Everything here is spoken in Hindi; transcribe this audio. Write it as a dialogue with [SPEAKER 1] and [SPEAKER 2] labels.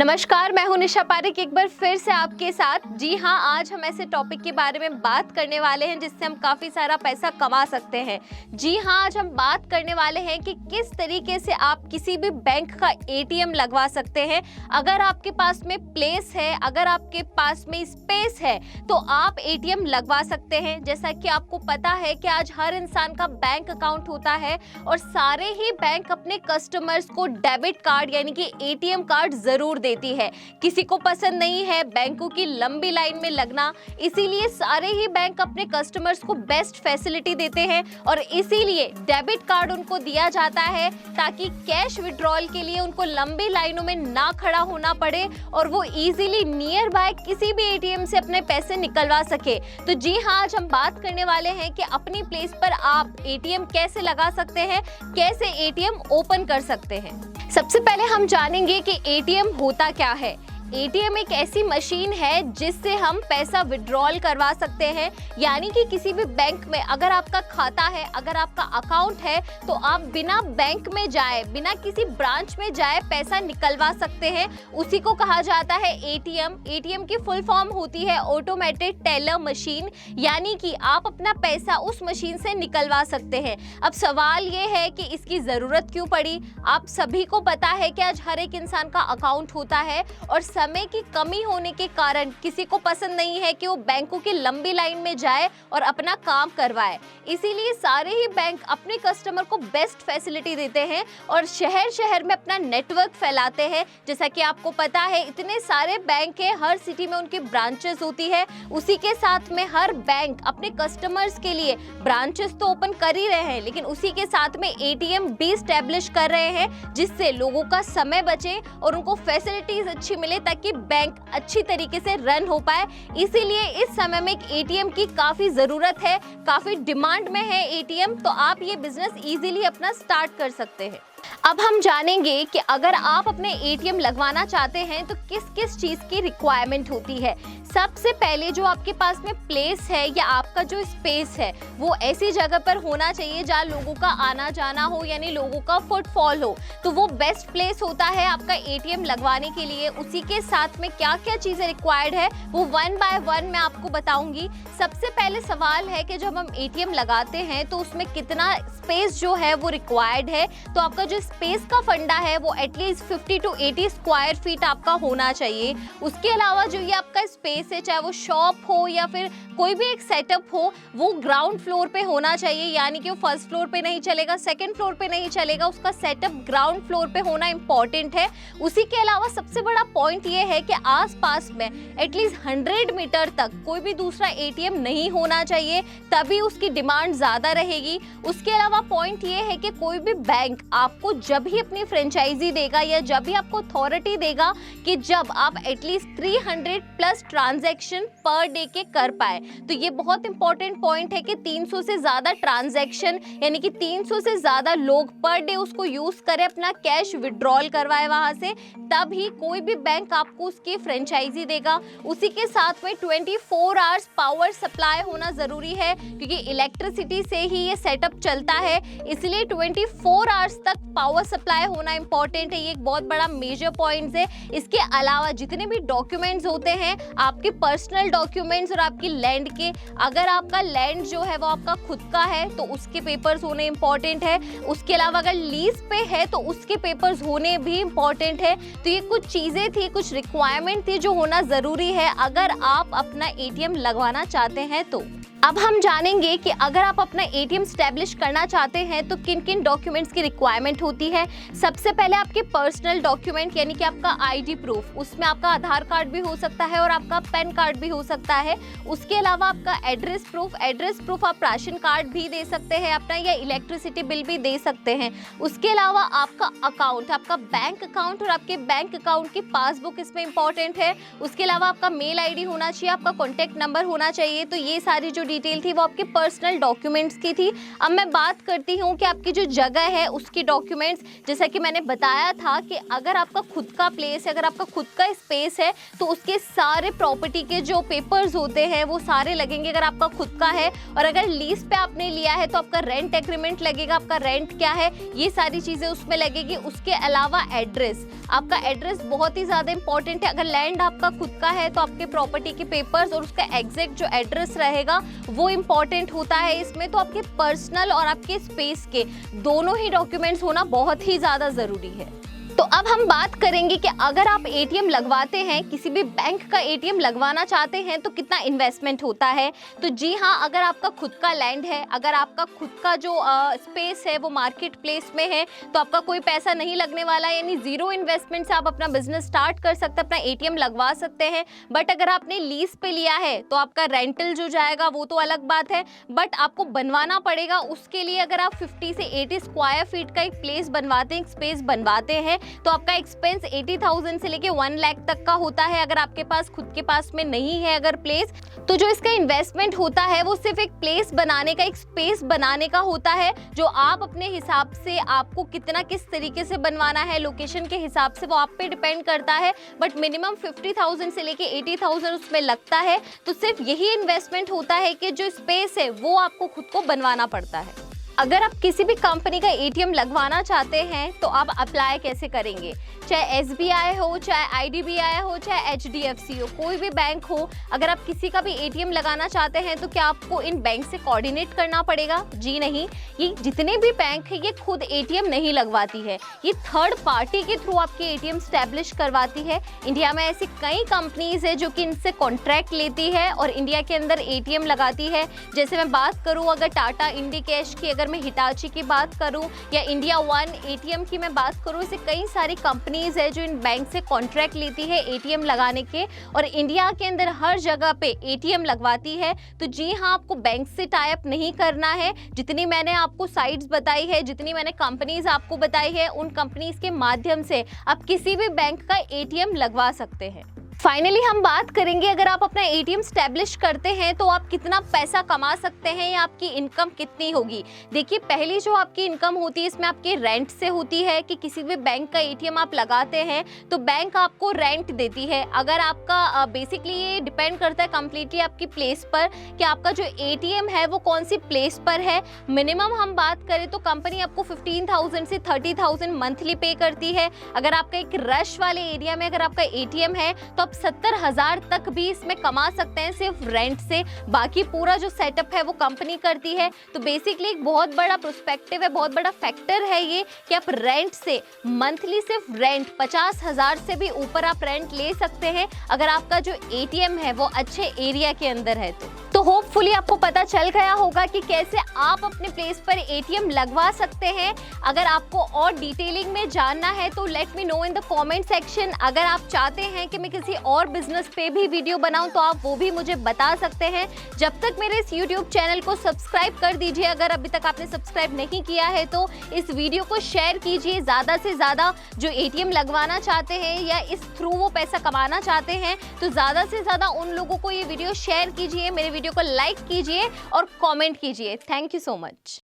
[SPEAKER 1] नमस्कार, मैं हूं निशा पारिक एक बार फिर से आपके साथ। जी हाँ, आज हम ऐसे टॉपिक के बारे में बात करने वाले हैं जिससे हम काफ़ी सारा पैसा कमा सकते हैं। जी हाँ, आज हम बात करने वाले हैं कि किस तरीके से आप किसी भी बैंक का एटीएम लगवा सकते हैं। अगर आपके पास में प्लेस है, अगर आपके पास में स्पेस है तो आप एटीएम लगवा सकते हैं। जैसा कि आपको पता है कि आज हर इंसान का बैंक अकाउंट होता है और सारे ही बैंक अपने कस्टमर्स को डेबिट कार्ड यानी कि एटीएम कार्ड ज़रूर देती है। किसी को पसंद नहीं है बैंकों की लंबी लाइन में लगना, इसीलिए सारे ही बैंक अपने कस्टमर्स को बेस्ट फैसिलिटी देते हैं और इसीलिए डेबिट कार्ड उनको दिया जाता है ताकि कैश विड्रॉल के लिए उनको लंबी लाइनों में ना खड़ा होना पड़े और वो इजीली नियर बाय किसी भी एटीएम से अपने पैसे निकलवा सके। तो जी हाँ, आज हम बात करने वाले हैं कि अपनी प्लेस पर आप एटीएम कैसे लगा सकते हैं, कैसे एटीएम ओपन कर सकते हैं। सबसे पहले हम जानेंगे कि एटीएम होता क्या है। एटीएम एक ऐसी मशीन है जिससे हम पैसा विड्रॉल करवा सकते हैं, यानी कि किसी भी बैंक में अगर आपका खाता है, अगर आपका अकाउंट है तो आप बिना बैंक में जाए, बिना किसी ब्रांच में जाए पैसा निकलवा सकते हैं। उसी को कहा जाता है एटीएम। एटीएम की फुल फॉर्म होती है ऑटोमेटेड टेलर मशीन, यानी कि आप अपना पैसा उस मशीन से निकलवा सकते हैं। अब सवाल ये है कि इसकी ज़रूरत क्यों पड़ी। आप सभी को पता है कि आज हर एक इंसान का अकाउंट होता है और समय की कमी होने के कारण किसी को पसंद नहीं है कि वो बैंकों की लंबी लाइन में जाए और अपना काम करवाए। इसीलिए सारे ही बैंक अपने कस्टमर को बेस्ट फैसिलिटी देते हैं और शहर शहर में अपना नेटवर्क फैलाते हैं। जैसा कि आपको पता है इतने सारे बैंक हैं, हर सिटी में उनकी ब्रांचेस होती है। उसी के साथ में हर बैंक अपने कस्टमर्स के लिए ब्रांचेस तो ओपन कर ही रहे हैं, लेकिन उसी के साथ में एटीएम भी स्टैब्लिश कर रहे हैं जिससे लोगों का समय बचे और उनको फैसिलिटीज अच्छी मिले ताकि बैंक अच्छी तरीके से रन हो पाए। इसीलिए इस समय में एक एटीएम की काफ़ी ज़रूरत है, काफ़ी डिमांड में है एटीएम, तो आप ये बिजनेस इजीली अपना स्टार्ट कर सकते हैं। अब हम जानेंगे कि अगर आप अपने एटीएम लगवाना चाहते हैं तो किस किस चीज़ की रिक्वायरमेंट होती है। सबसे पहले जो आपके पास में प्लेस है या आपका जो स्पेस है वो ऐसी जगह पर होना चाहिए जहाँ लोगों का आना जाना हो, यानी लोगों का फुटफॉल हो, तो वो बेस्ट प्लेस होता है आपका एटीएम लगवाने के लिए। उसी के साथ में क्या क्या चीज़ें रिक्वायर्ड है वो वन बाय वन मैं आपको बताऊंगी। सबसे पहले सवाल है कि जब हम एटीएम लगाते हैं तो उसमें कितना स्पेस जो है वो रिक्वायर्ड है। तो आपका जो स्पेस का फंडा है वो एटलीस्ट 50 to 80 स्क्वायर फीट आपका होना चाहिए। उसके अलावा जो ये आपका स्पेस है, चाहे वो शॉप हो या फिर कोई भी एक सेटअप हो, वो ग्राउंड फ्लोर पे होना चाहिए, यानी कि वो फर्स्ट फ्लोर पे नहीं चलेगा, सेकंड फ्लोर पे नहीं चलेगा, उसका सेटअप ग्राउंड फ्लोर पे होना इंपॉर्टेंट है। उसी के अलावा सबसे बड़ा पॉइंट ये है कि आसपास में एटलीस्ट 100 मीटर तक कोई भी दूसरा एटीएम नहीं होना चाहिए, तभी उसकी डिमांड ज़्यादा रहेगी। उसके अलावा पॉइंट ये है कि कोई भी बैंक आपको जब भी अपनी फ्रेंचाइजी देगा या जब भी आपको अथॉरिटी देगा कि जब आप at least 300 plus transaction per day के कर पाए, तो ये बहुत इंपॉर्टेंट पॉइंट है कि 300 से ज़्यादा ट्रांजैक्शन यानी कि 300 से ज़्यादा लोग पर डे उसको यूज़ करें, अपना कैश विड्रॉल करवाए वहाँ से, तभी कोई भी बैंक आपको उसकी फ्रेंचाइजी देगा। उसी के साथ में 24 आवर्स पावर सप्लाई होना ज़रूरी है क्योंकि इलेक्ट्रिसिटी से ही ये सेटअप चलता है, इसलिए 24 आवर्स तक पावर सप्लाई होना इंपॉर्टेंट है। ये एक बहुत बड़ा मेजर पॉइंट्स है। इसके अलावा जितने भी डॉक्यूमेंट्स होते हैं, आपके पर्सनल डॉक्यूमेंट्स और आपकी लैंड के, अगर आपका लैंड जो है वो आपका खुद का है तो उसके पेपर्स होने इंपॉर्टेंट है। उसके अलावा अगर लीज पे है तो उसके पेपर्स होने भी इंपॉर्टेंट है। तो ये कुछ चीज़ें थी, कुछ रिक्वायरमेंट थी जो होना ज़रूरी है अगर आप अपना एटीएम लगवाना चाहते हैं तो। अब हम जानेंगे कि अगर आप अपना एटीएम स्टैब्लिश करना चाहते हैं तो किन किन डॉक्यूमेंट्स की रिक्वायरमेंट होती है। सबसे पहले आपके पर्सनल डॉक्यूमेंट यानी कि आपका आईडी प्रूफ, उसमें आपका आधार कार्ड भी हो सकता है और आपका पैन कार्ड भी हो सकता है। उसके अलावा आपका एड्रेस प्रूफ आप राशन कार्ड भी दे सकते हैं अपना, या इलेक्ट्रिसिटी बिल भी दे सकते हैं। उसके अलावा आपका अकाउंट, आपका बैंक अकाउंट और आपके बैंक अकाउंट की पासबुक इसमें इंपॉर्टेंट है। उसके अलावा आपका मेल आईडी होना चाहिए, आपका कॉन्टैक्ट नंबर होना चाहिए। तो ये सारी जो डिटेल थी वो आपके पर्सनल डॉक्यूमेंट्स की थी। अब मैं बात करती हूँ कि आपकी जो जगह है उसकी डॉक्यूमेंट्स। जैसा कि मैंने बताया था कि अगर आपका खुद का प्लेस है, अगर आपका खुद का स्पेस है, तो उसके सारे प्रॉपर्टी के जो पेपर्स होते हैं वो सारे लगेंगे अगर आपका खुद का है। और अगर लीज पे आपने लिया है तो आपका रेंट एग्रीमेंट लगेगा, आपका रेंट क्या है ये सारी चीजें उसमें लगेगी। उसके अलावा एड्रेस, आपका एड्रेस बहुत ही ज्यादा इंपॉर्टेंट है। अगर लैंड आपका खुद का है तो आपके प्रॉपर्टी के पेपर्स और उसका एग्जैक्ट जो एड्रेस रहेगा वो इंपॉर्टेंट होता है इसमें। तो आपके पर्सनल और आपके स्पेस के दोनों ही डॉक्यूमेंट्स होना बहुत ही ज्यादा जरूरी है। तो अब हम बात करेंगे कि अगर आप एटीएम लगवाते हैं, किसी भी बैंक का एटीएम लगवाना चाहते हैं तो कितना इन्वेस्टमेंट होता है। तो जी हाँ, अगर आपका खुद का लैंड है, अगर आपका खुद का जो स्पेस है वो मार्केट प्लेस में है तो आपका कोई पैसा नहीं लगने वाला, यानी जीरो इन्वेस्टमेंट से आप अपना बिजनेस स्टार्ट कर सकते हैं, अपना एटीएम लगवा सकते हैं। बट अगर आपने लीज पे लिया है तो आपका रेंटल जो जाएगा वो तो अलग बात है, बट आपको बनवाना पड़ेगा। उसके लिए अगर आप 50 से 80 स्क्वायर फीट का एक प्लेस बनवाते हैं, एक स्पेस बनवाते हैं, तो आपका एक्सपेंस 80,000 से लेके 1 लाख तक का होता है। अगर आपके पास खुद के पास में नहीं है अगर प्लेस, तो जो इसका इन्वेस्टमेंट होता है वो सिर्फ एक प्लेस बनाने का, एक स्पेस बनाने का होता है, जो आप अपने हिसाब से आपको कितना किस तरीके से बनवाना है, लोकेशन के हिसाब से वो आप पे डिपेंड करता है। बट मिनिमम 50,000 से लेके 80,000 उसमें लगता है। तो सिर्फ यही इन्वेस्टमेंट होता है कि जो स्पेस है वो आपको खुद को बनवाना पड़ता है। अगर आप किसी भी कंपनी का एटीएम लगवाना चाहते हैं तो आप अप्लाई कैसे करेंगे, चाहे एसबीआई हो, चाहे आईडीबीआई हो, चाहे एचडीएफसी हो, कोई भी बैंक हो। अगर आप किसी का भी एटीएम लगाना चाहते हैं तो क्या आपको इन बैंक से कोऑर्डिनेट करना पड़ेगा? जी नहीं, ये जितने भी बैंक है ये खुद एटीएम नहीं लगवाती है, ये थर्ड पार्टी के थ्रू आपके एटीएम स्टैब्लिश करवाती है। इंडिया में ऐसी कई कंपनीज है जो कि इनसे कॉन्ट्रैक्ट लेती है और इंडिया के अंदर एटीएम लगाती है। जैसे मैं बात करूँ अगर टाटा इंडिकैश की, अगर मैं हिटाची की बात करूं, या इंडिया वन एटीएम की मैं बात करूं, ऐसे कई सारी कंपनीज है जो इन बैंक से कॉन्ट्रैक्ट लेती है एटीएम लगाने के और इंडिया के अंदर हर जगह पे एटीएम लगवाती है। तो जी हाँ, आपको बैंक से टाई अप नहीं करना है। जितनी मैंने आपको साइट्स बताई है, जितनी मैंने कंपनीज आपको बताई है, उन कंपनीज के माध्यम से आप किसी भी बैंक का एटीएम लगवा सकते हैं। फाइनली हम बात करेंगे अगर आप अपना एटीएम स्टैब्लिश करते हैं तो आप कितना पैसा कमा सकते हैं या आपकी इनकम कितनी होगी। देखिए, पहली जो आपकी इनकम होती है इसमें आपके रेंट से होती है कि किसी भी बैंक का एटीएम आप लगाते हैं तो बैंक आपको रेंट देती है। अगर आपका बेसिकली ये डिपेंड करता है कम्प्लीटली आपकी प्लेस पर कि आपका जो एटीएम है वो कौन सी प्लेस पर है। मिनिमम हम बात करें तो कंपनी आपको 15,000 से 30,000 मंथली पे करती है। अगर आपका एक रश वाले एरिया में अगर आपका एटीएम है तो 70,000 तक भी इसमें कमा सकते हैं सिर्फ रेंट से। बाकी पूरा जो सेटअप है वो कंपनी करती है। तो बेसिकली एक बहुत बड़ा प्रोस्पेक्टिव है, बहुत बड़ा फैक्टर है ये कि आप रेंट से मंथली सिर्फ रेंट 50,000 से भी ऊपर आप रेंट ले सकते हैं अगर आपका जो एटीएम है वो अच्छे एरिया के अंदर है। तो होपफुली आपको पता चल गया होगा कि कैसे आप अपने प्लेस पर एटीएम लगवा सकते हैं। अगर आपको और डिटेलिंग में जानना है तो let me know in the comment section. अगर आप चाहते हैं कि मैं किसी और बिजनेस पे भी वीडियो बनाऊं तो आप वो भी मुझे बता सकते हैं। जब तक मेरे इस यूट्यूब चैनल को सब्सक्राइब कर दीजिए, अगर अभी तक आपने सब्सक्राइब नहीं किया है तो इस वीडियो को शेयर कीजिए। ज़्यादा से ज़्यादा जो एटीएम लगवाना चाहते हैं या इस थ्रू वो पैसा कमाना चाहते हैं तो ज़्यादा से ज़्यादा उन लोगों को ये वीडियो शेयर कीजिए, मेरे वीडियो को लाइक कीजिए और कमेंट कीजिए। Thank you so much.